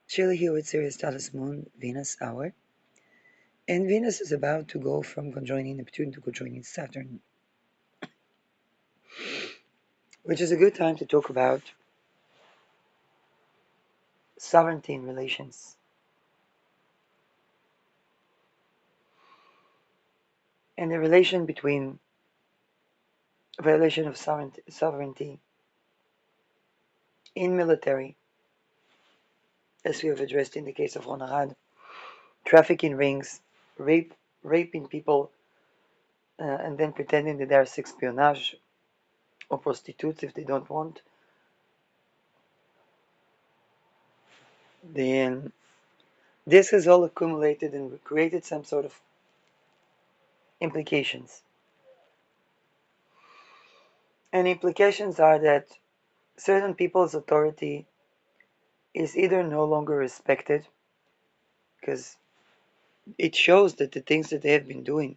Chile here with Sirius Status Moon Venus hour. And Venus is about to go from conjoining Neptune to conjoining Saturn, which is a good time to talk about sovereignty in relations. And the relation between violation of sovereignty in military, as we have addressed in the case of Ronarad, trafficking rings, raping people, and then pretending that they are espionage or prostitutes if they don't want. Then this has all accumulated and created some sort of implications. And implications are that certain people's authority is either no longer respected, because it shows that the things that they have been doing,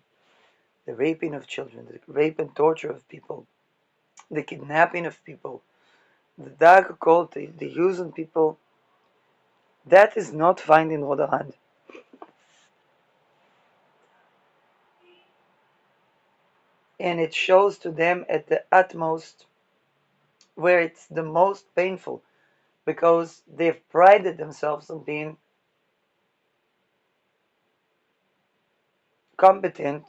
the raping of children, the rape and torture of people, the kidnapping of people, the dark occult, the use on people, that is not found in Rodahand. And it shows to them at the utmost where it's the most painful, because they've prided themselves on being competent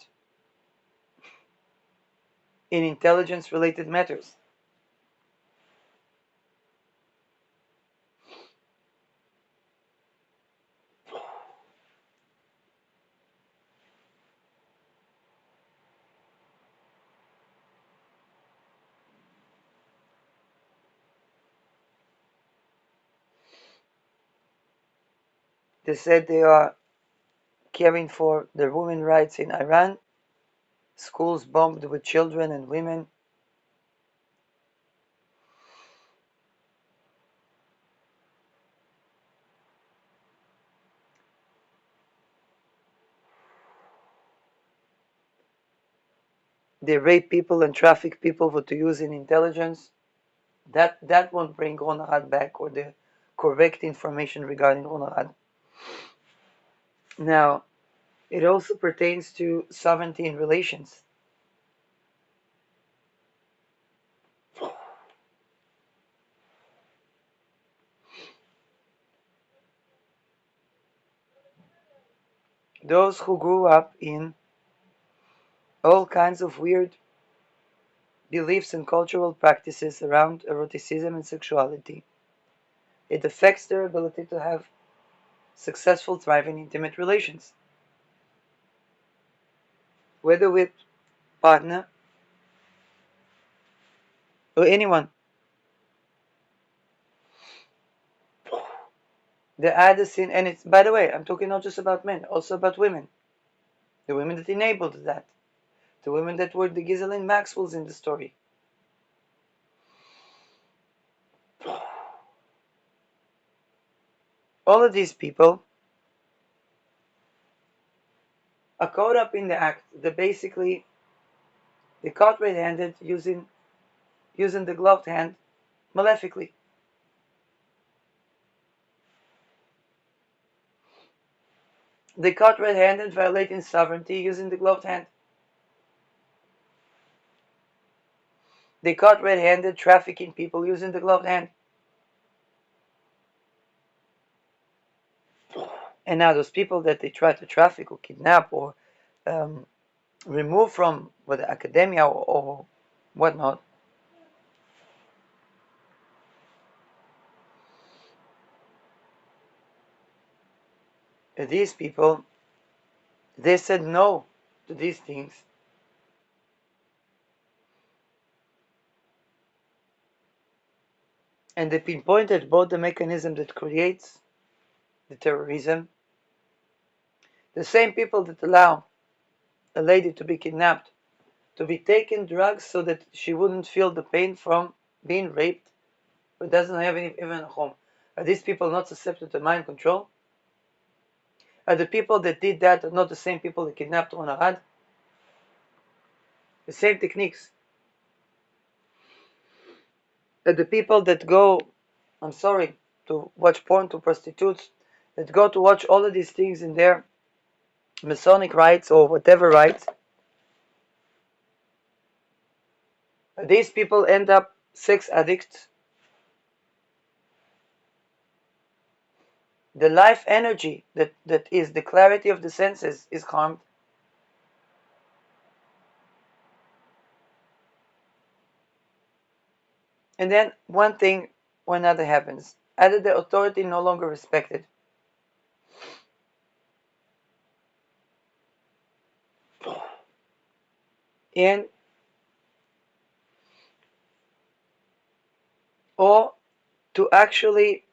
in intelligence related matters. They said they are caring for the women's rights in Iran, schools bombed with children and women. They rape people and traffic people for to use in intelligence. That won't bring Ronahad back, or the correct information regarding Ronahad. Now, it also pertains to sovereignty in relations. Those who grew up in all kinds of weird beliefs and cultural practices around eroticism and sexuality, it affects their ability to have successful, thriving, intimate relations, whether with partner or anyone. The other sin, and it's, by the way, I'm talking not just about men, also about women. The women that enabled that. The women that were the Ghislaine Maxwells in the story. All of these people are caught up in the act. They caught red-handed using the gloved hand malefically. They caught red-handed violating sovereignty using the gloved hand. They caught red-handed trafficking people using the gloved hand. And now those people that they try to traffic or kidnap or remove from whether academia or whatnot, these people, they said no to these things. And they pinpointed both the mechanism that creates the terrorism, the same people that allow a lady to be kidnapped, to be taking drugs so that she wouldn't feel the pain from being raped, but doesn't have even a home. Are these people not susceptible to mind control? Are the people that did that not the same people that kidnapped Onarad? The same techniques. Are the people that go, I'm sorry, to watch porn, to prostitutes, that go to watch all of these things in their Masonic rites or whatever rites, these people end up sex addicts. The life energy that is the clarity of the senses is harmed. And then one thing or another happens. Either the authority no longer respected, and or to actually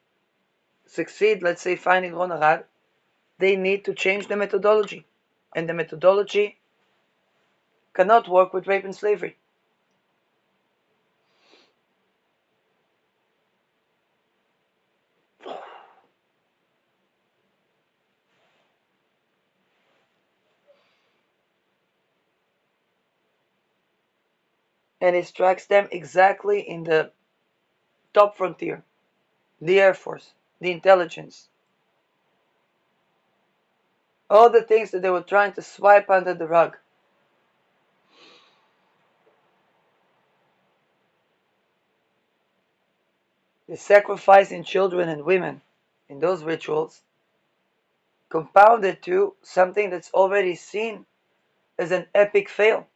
succeed, let's say finding Ron Arad, they need to change the methodology. And the methodology cannot work with rape and slavery. And it strikes them exactly in the top frontier, the Air Force, the intelligence, all the things that they were trying to swipe under the rug. The sacrifice in children and women in those rituals compounded to something that's already seen as an epic fail.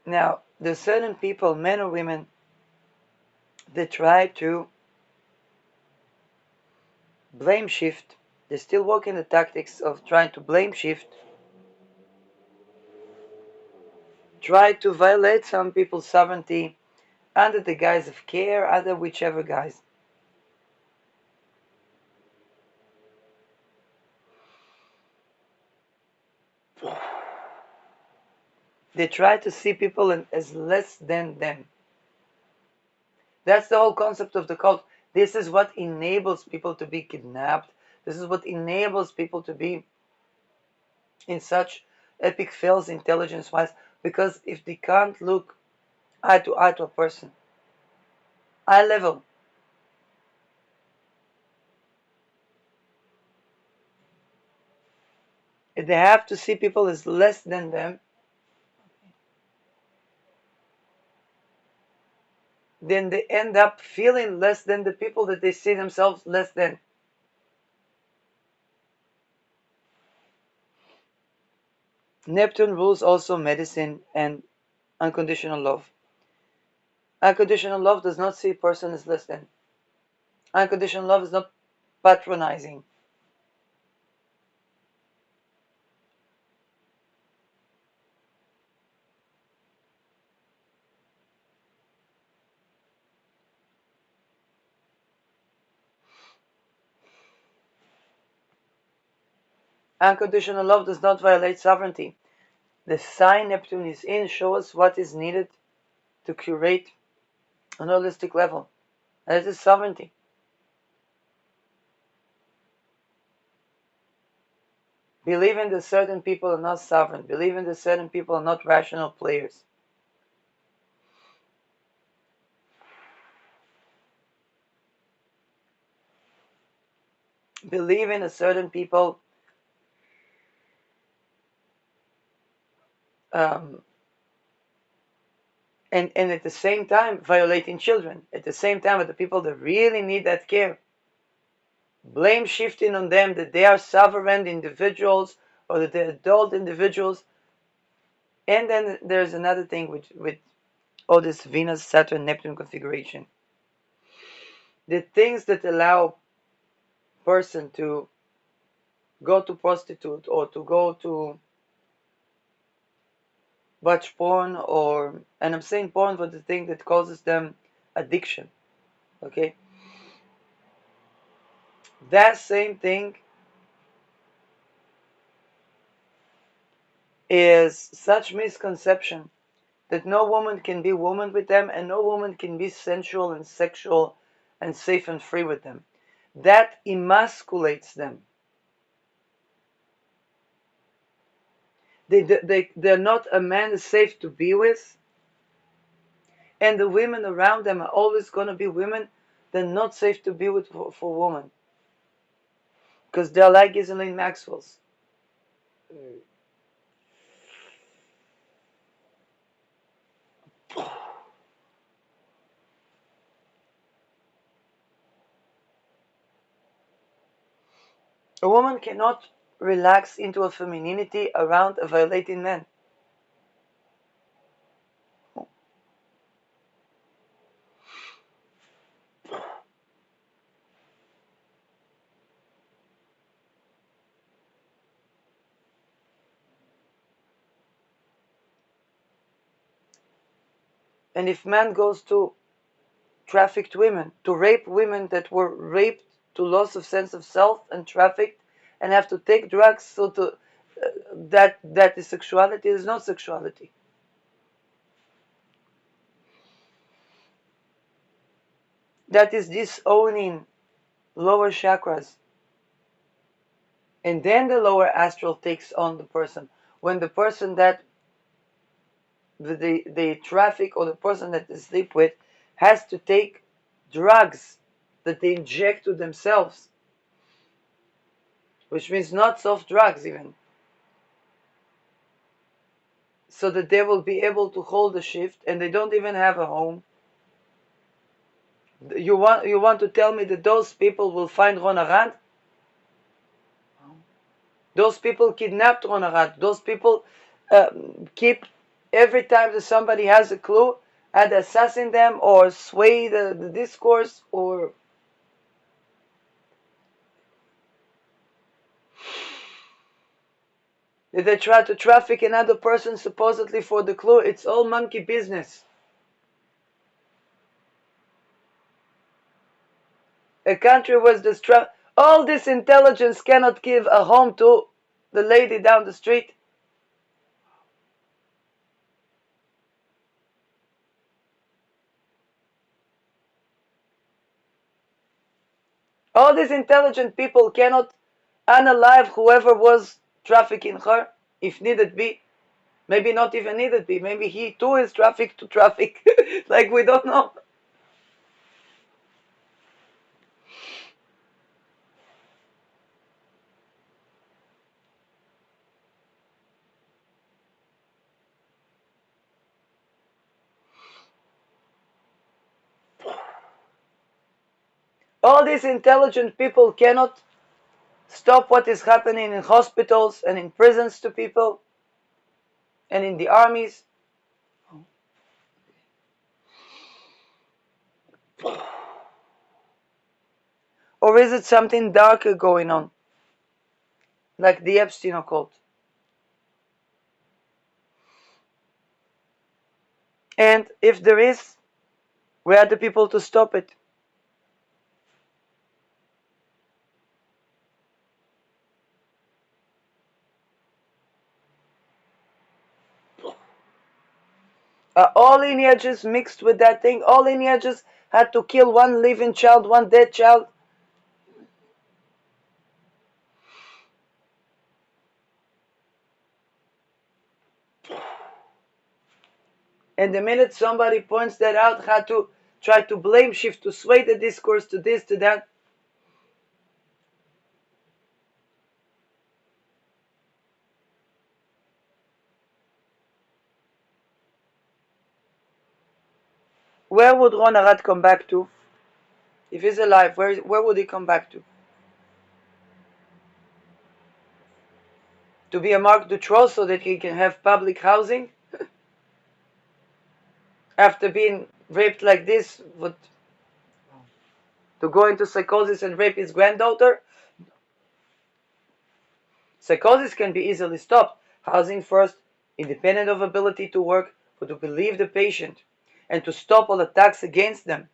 Now, there's certain people, men or women, that try to blame shift. They still work in the tactics of trying to blame shift, try to violate some people's sovereignty under the guise of care, under whichever guise. They try to see people as less than them. That's the whole concept of the cult. This is what enables people to be kidnapped. This is what enables people to be in such epic fails intelligence-wise. Because if they can't look eye to a person, eye level, if they have to see people as less than them, then they end up feeling less than the people that they see themselves less than. Neptune rules also medicine and unconditional love. Unconditional love does not see a person as less than. Unconditional love is not patronizing. Unconditional love does not violate sovereignty. The sign Neptune is in shows us what is needed to curate on a holistic level. And it is sovereignty. Believing that certain people are not sovereign. Believing that certain people are not rational players. Believing that certain people um, and at the same time violating children. At the same time, the people that really need that care. Blame shifting on them that they are sovereign individuals or that they're adult individuals. And then there's another thing with all this Venus, Saturn, Neptune configuration. The things that allow person to go to prostitute or to go to watch porn or, and I'm saying porn for the thing that causes them addiction. Okay? That same thing is such misconception that no woman can be woman with them and no woman can be sensual and sexual and safe and free with them. That emasculates them. They're not a man safe to be with, and the women around them are always going to be women they're not safe to be with for women. Because they're like Ghislaine Maxwell's. A woman cannot relax into a femininity around a violating man. And if man goes to trafficked women, to rape women that were raped to loss of sense of self and trafficked and have to take drugs, so to that is sexuality, is not sexuality. That is disowning lower chakras. And then the lower astral takes on the person. When the person that the traffic or the person that they sleep with has to take drugs that they inject to themselves, which means not soft drugs even, so that they will be able to hold a shift and they don't even have a home. You want to tell me that those people will find Ronarad? Those people kidnapped Ronarad. Those people keep, every time that somebody has a clue, and assassin them or sway the discourse, or if they try to traffic another person supposedly for the clue. It's all monkey business. A country was destroyed. All this intelligence cannot give a home to the lady down the street. All these intelligent people cannot unalive whoever was trafficking her, if needed be. Maybe not even needed be. Maybe he too is trafficked to traffic. Like, we don't know. All these intelligent people cannot stop what is happening in hospitals and in prisons to people and in the armies. Or is it something darker going on, like the Epstein occult? And if there is, where are the people to stop it? All lineages mixed with that thing. All lineages had to kill one living child, one dead child. And the minute somebody points that out, had to try to blame shift, to sway the discourse to this, to that. Where would Ron Arad come back to? If he's alive, where would he come back to? To be a Marc Dutroux so that he can have public housing? After being raped like this, to go into psychosis and rape his granddaughter? Psychosis can be easily stopped. Housing first, independent of ability to work, but to believe the patient and to stop all attacks against them.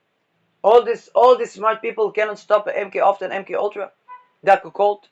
All these smart people cannot stop an MK Ultra and MK Ultra, dark occult.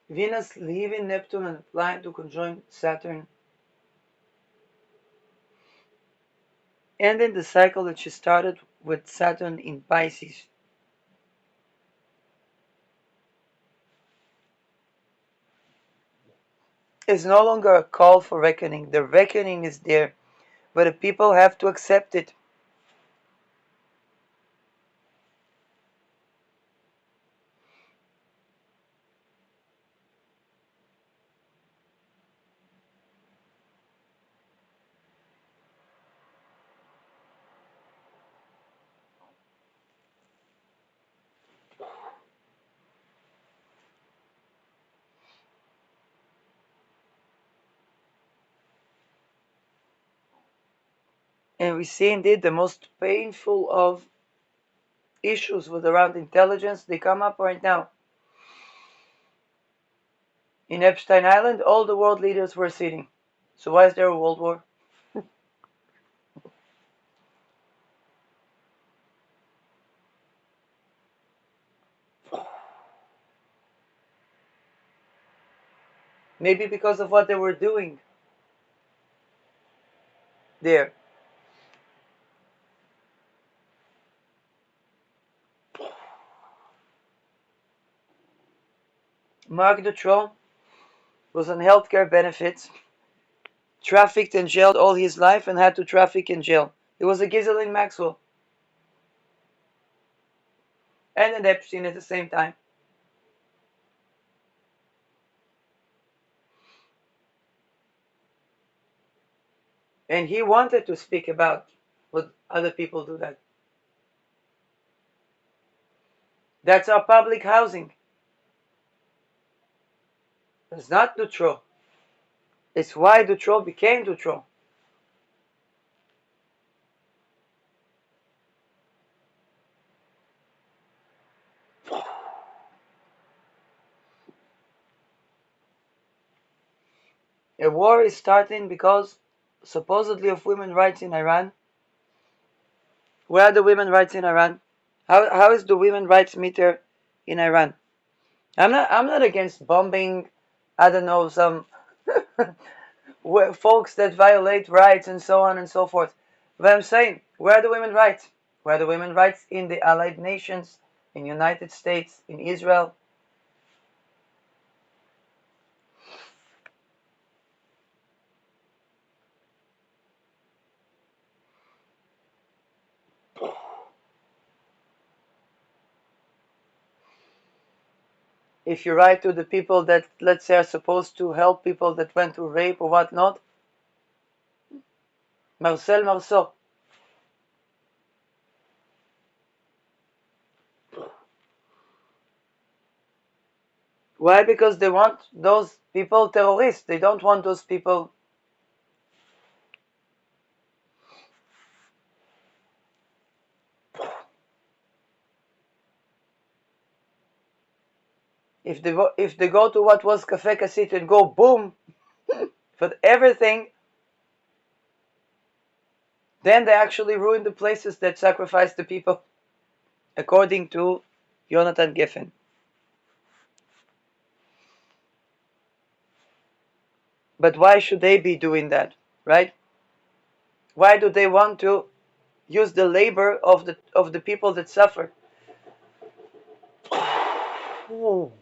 Venus leaving Neptune and applying to conjoin Saturn, ending the cycle that she started with Saturn in Pisces. It's no longer a call for reckoning. The reckoning is there, but the people have to accept it. And we see indeed the most painful of issues with around intelligence, they come up right now. In Epstein Island, all the world leaders were sitting. So why is there a world war? Maybe because of what they were doing there. Mark Dutroux was on healthcare benefits, trafficked and jailed all his life, and had to traffic in jail. He was a Ghislaine Maxwell and an Epstein at the same time. And he wanted to speak about what other people do that. That's our public housing. It's not Dutroux. It's why Dutroux became Dutroux. A war is starting because supposedly of women's rights in Iran. Where are the women's rights in Iran? How is the women's rights meter in Iran? I'm not against bombing, I don't know, some folks that violate rights and so on and so forth. But I'm saying, where are the women's rights? Where are the women's rights in the Allied Nations, in the United States, in Israel? If you write to the people that, let's say, are supposed to help people that went through rape or whatnot, Marcel Marceau. Why? Because they want those people terrorists. They don't want those people. If they go to what was Cafe Cassette and go boom for everything, then they actually ruin the places that sacrifice the people, according to Jonathan Geffen. But why should they be doing that, right? Why do they want to use the labor of the people that suffer? Ooh.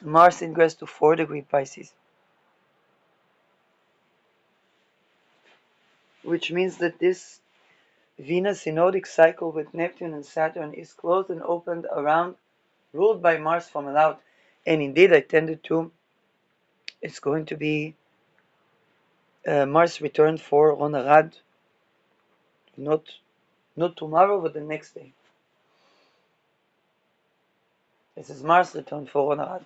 Mars ingress to 4-degree Pisces, which means that this Venus synodic cycle with Neptune and Saturn is closed and opened around, ruled by Mars from allowed. And indeed, I tended to. It's going to be Mars return for Ron Arad, not tomorrow, but the next day. This is Mars return for Ron Arad.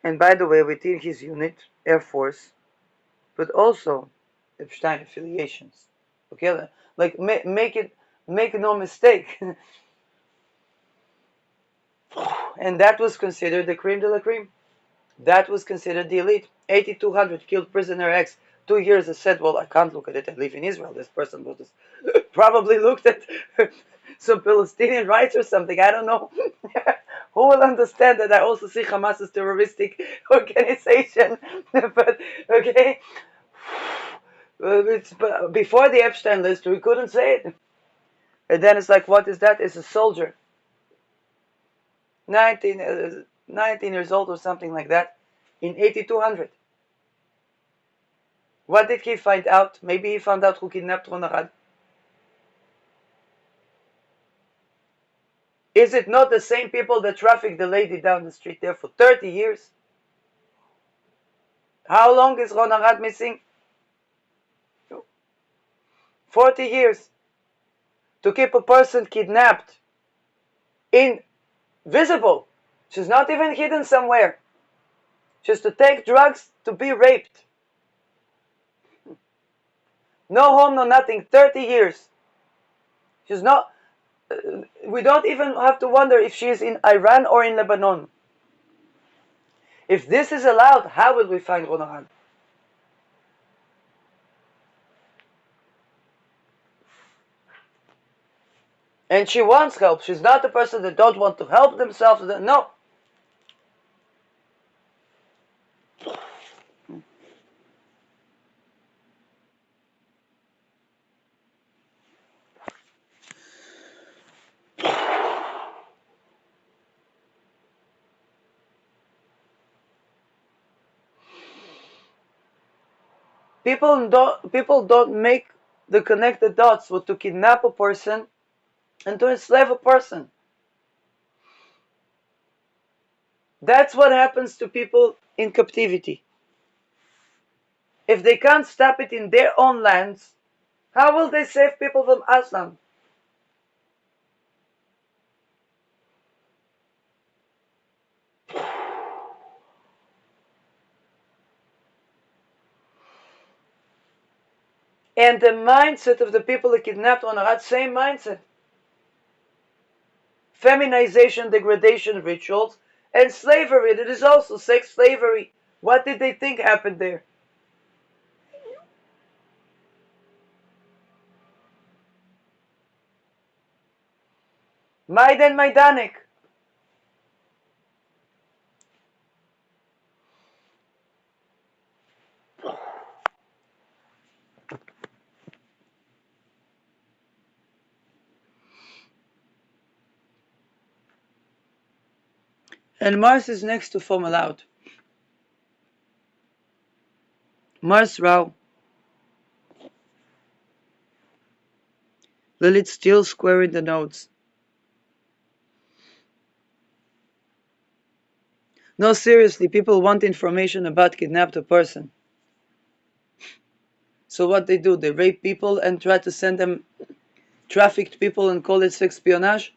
And by the way, within his unit, Air Force, but also Epstein affiliations. Okay, like make no mistake. And that was considered the cream de la cream. That was considered the elite. 8,200 killed prisoner X. 2 years I said, well, I can't look at it. I live in Israel. This person was just probably looked at some Palestinian rights or something. I don't know. Who will understand that I also see Hamas as terroristic organization? But okay, before the Epstein list, we couldn't say it. And then it's like, what is that? It's a soldier, 19 years old or something like that, in 8,200. What did he find out? Maybe he found out who kidnapped Ron Arad. Is it not the same people that trafficked the lady down the street there for 30 years? How long is Ron Arad missing? 40 years. To keep a person kidnapped, invisible. She's not even hidden somewhere. She's to take drugs, to be raped. No home, no nothing. 30 years. She's not. We don't even have to wonder if she is in Iran or in Lebanon. If this is allowed, how will we find Ron Arad? And she wants help. She's not a person that don't want to help themselves. No. People don't make the connected dots with to kidnap a person and to enslave a person. That's what happens to people in captivity. If they can't stop it in their own lands, how will they save people from Aslan? And the mindset of the people that kidnapped Ron Arad, same mindset. Feminization, degradation rituals, and slavery. That is also sex slavery. What did they think happened there? Maidan Maidanek. And Mars is next to Fomalhaut. Mars Rao. Lilith still squaring the nodes. No, seriously, people want information about kidnapped a person. So what they do, they rape people and try to send them trafficked people and call it sex espionage?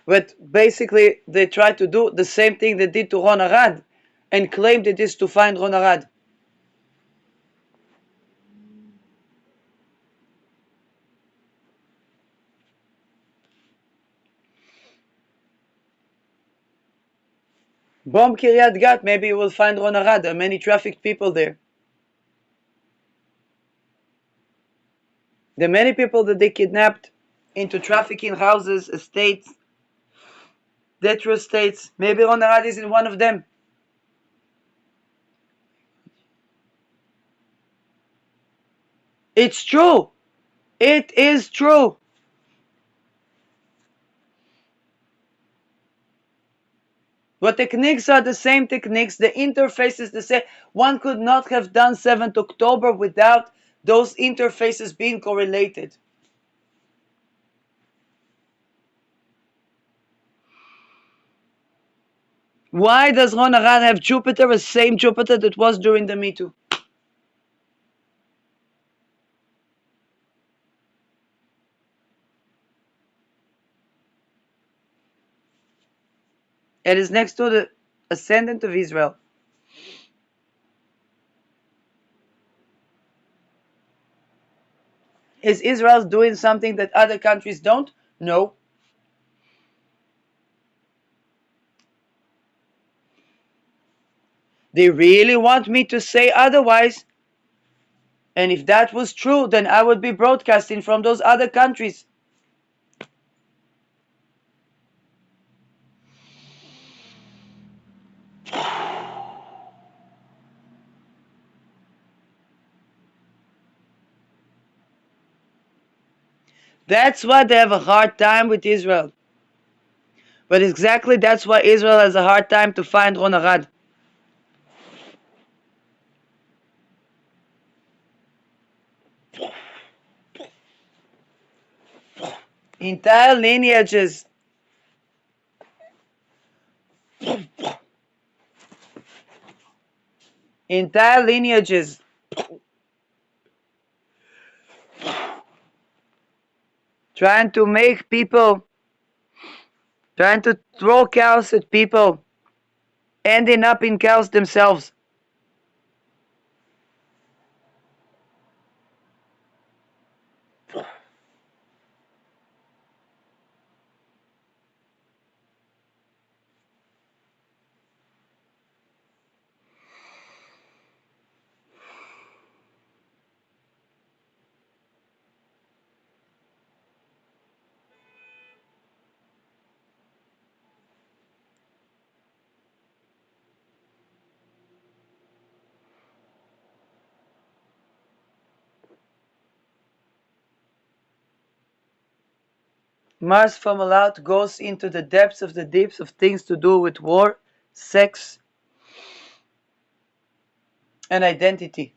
But basically, they try to do the same thing they did to Ron Arad and claimed it is to find Ron Arad. Bomb Kiryat Gat, maybe you will find Ron Arad. There are many trafficked people there. There are many people that they kidnapped into trafficking houses, estates, death row estates. Maybe Ron Arad is in one of them. It's true. It is true. But techniques are the same techniques. The interface is the same. One could not have done 7th October without those interfaces being correlated. Why does Ron Arad have Jupiter, the same Jupiter that was during the Me Too? It is next to the ascendant of Israel. Is Israel doing something that other countries don't? No. They really want me to say otherwise. And if that was true, then I would be broadcasting from those other countries. That's why they have a hard time with Israel. But exactly that's why Israel has a hard time to find Ron Arad. Entire lineages. Entire lineages. Trying to make people, trying to throw chaos at people, ending up in chaos themselves. Mars from aloud goes into the depths of the deeps of things to do with war, sex, and identity.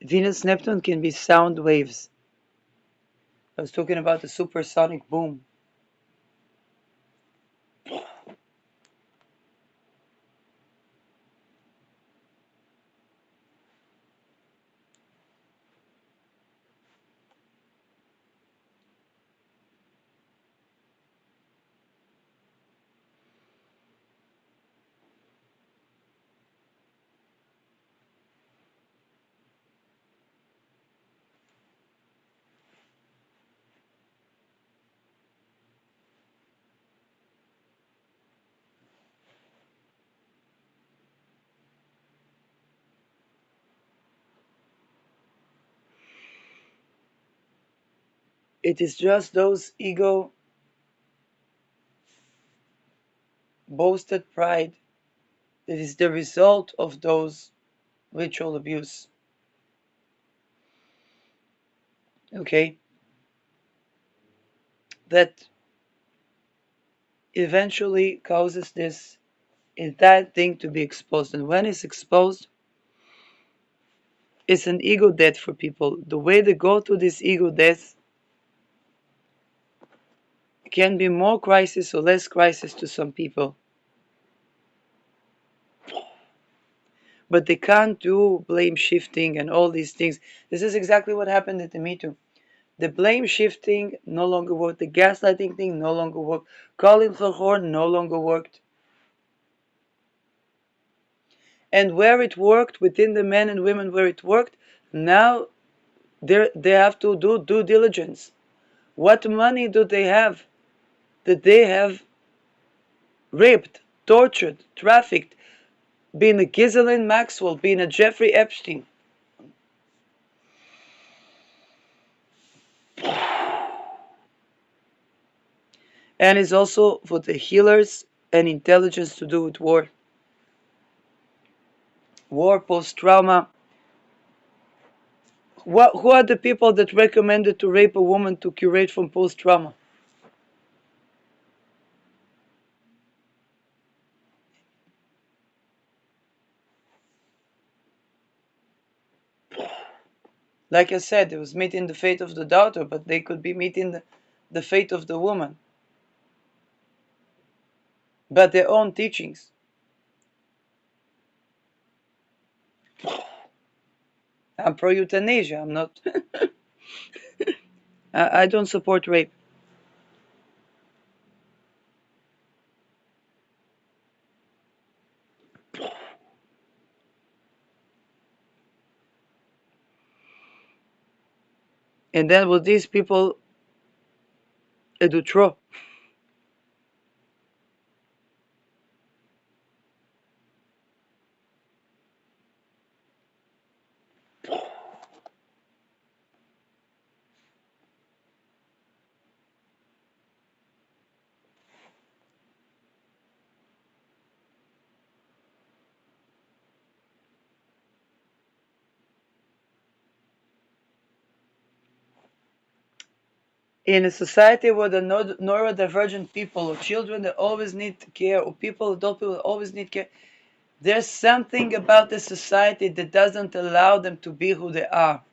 Venus Neptune can be sound waves. I was talking about the supersonic boom. It is just those ego boasted pride that is the result of those ritual abuse. Okay? That eventually causes this entire thing to be exposed. And when it's exposed, it's an ego death for people. The way they go through this ego death can be more crisis or less crisis to some people. but they can't do blame shifting and all these things. This is exactly what happened at the Me Too. The blame shifting no longer worked. The gaslighting thing no longer worked. Calling Chorchor no longer worked. And where it worked, within the men and women where it worked, now they have to do due diligence. What money do they have that they have raped, tortured, trafficked, been a Ghislaine Maxwell, been a Jeffrey Epstein? And it's also for the healers and intelligence to do with war. War, post-trauma. Who are the people that recommended to rape a woman to curate from post-trauma? Like I said, it was meeting the fate of the daughter, but they could be meeting the fate of the woman. But their own teachings. I'm pro euthanasia. I'm not. I don't support rape. And then with these people, do throw. In a society where the neurodivergent people or children that always need care, or adult people that always need care, there's something about the society that doesn't allow them to be who they are.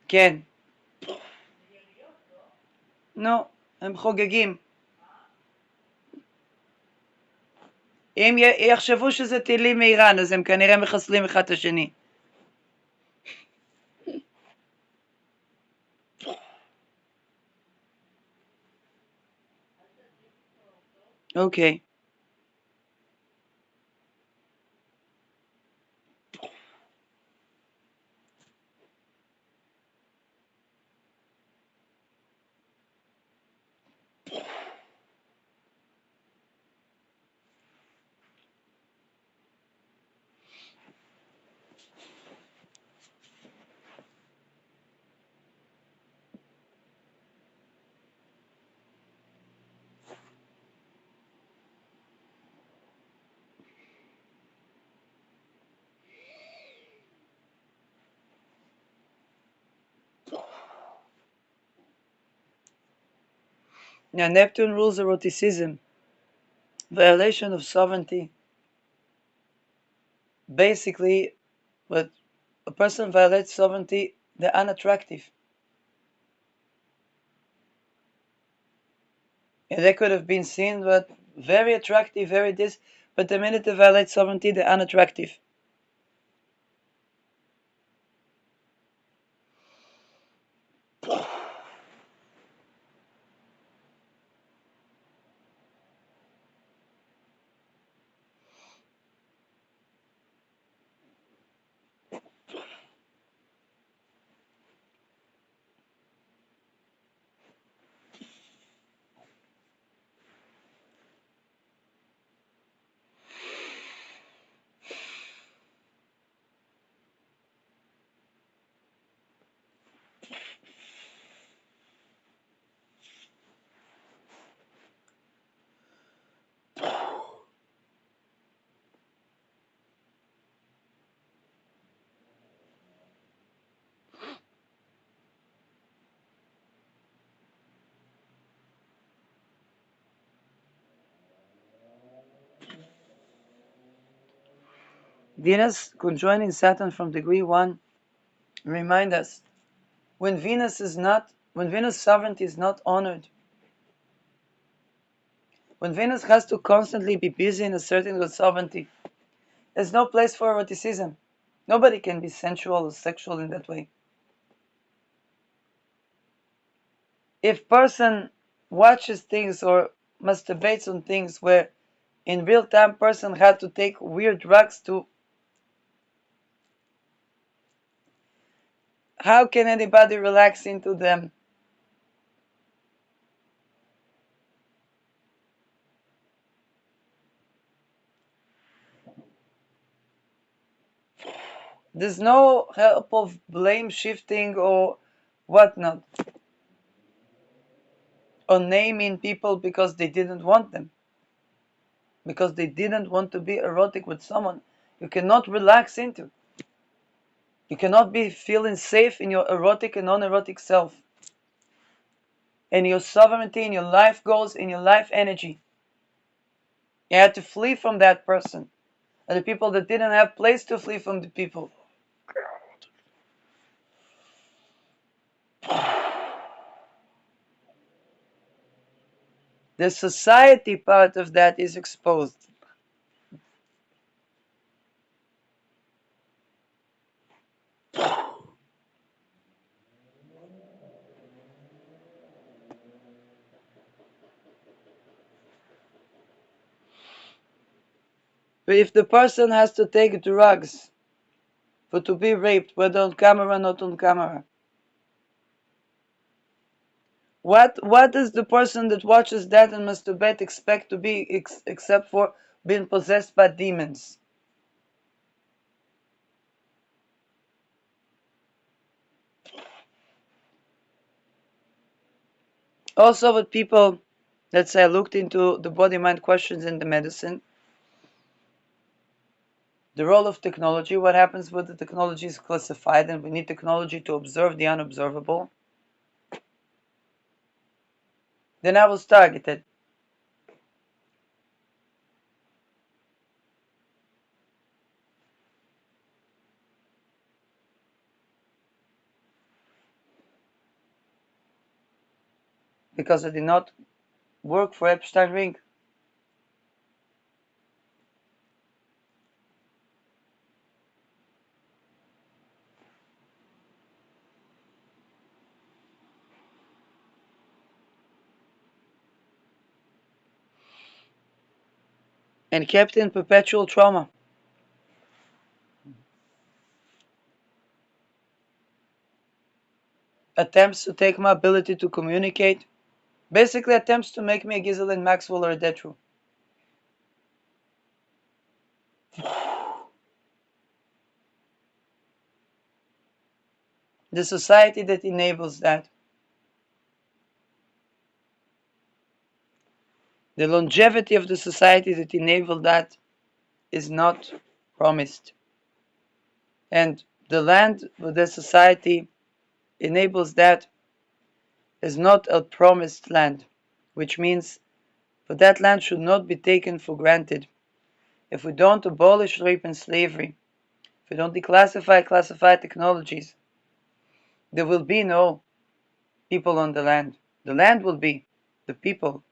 כן. נו, הם חוגגים. אם יחשבו שזה טילים מאיראן, אז הם כנראה מחסלים אחד את השני. אוקיי. Now, Neptune rules eroticism, violation of sovereignty. Basically, when a person violates sovereignty, they're unattractive. And they could have been seen, but very attractive, very this, but the minute they violate sovereignty, they're unattractive. Venus conjoining Saturn from degree 1 remind us when Venus sovereignty is not honored, When Venus has to constantly be busy and asserting her sovereignty, there's no place for eroticism. Nobody can be sensual or sexual in that way. If person watches things or masturbates on things where in real time person had to take weird drugs to, how can anybody relax into them? There's no help of blame shifting or whatnot, or naming people because they didn't want them, because they didn't want to be erotic with someone you cannot relax into. You cannot be feeling safe in your erotic and non-erotic self, and your sovereignty, in your life goals, in your life energy. You had to flee from that person, and the people that didn't have place to flee from the people. The society part of that is exposed. But if the person has to take drugs for to be raped, whether on camera or not on camera, what does the person that watches that and masturbate expect to be except for being possessed by demons? Also with people, let's say I looked into the body-mind questions in the medicine, the role of technology, what happens when the technology is classified and we need technology to observe the unobservable. Then I was targeted. Because I did not work for Epstein Ring. And kept in perpetual trauma. Attempts to take my ability to communicate. Basically attempts to make me a Ghislaine Maxwell or a Detru. The society that enables that. The longevity of the society that enabled that is not promised. And the land where the society enables that is not a promised land, which means that that land should not be taken for granted. If we don't abolish rape and slavery, if we don't classify technologies, there will be no people on the land. The land will be the people.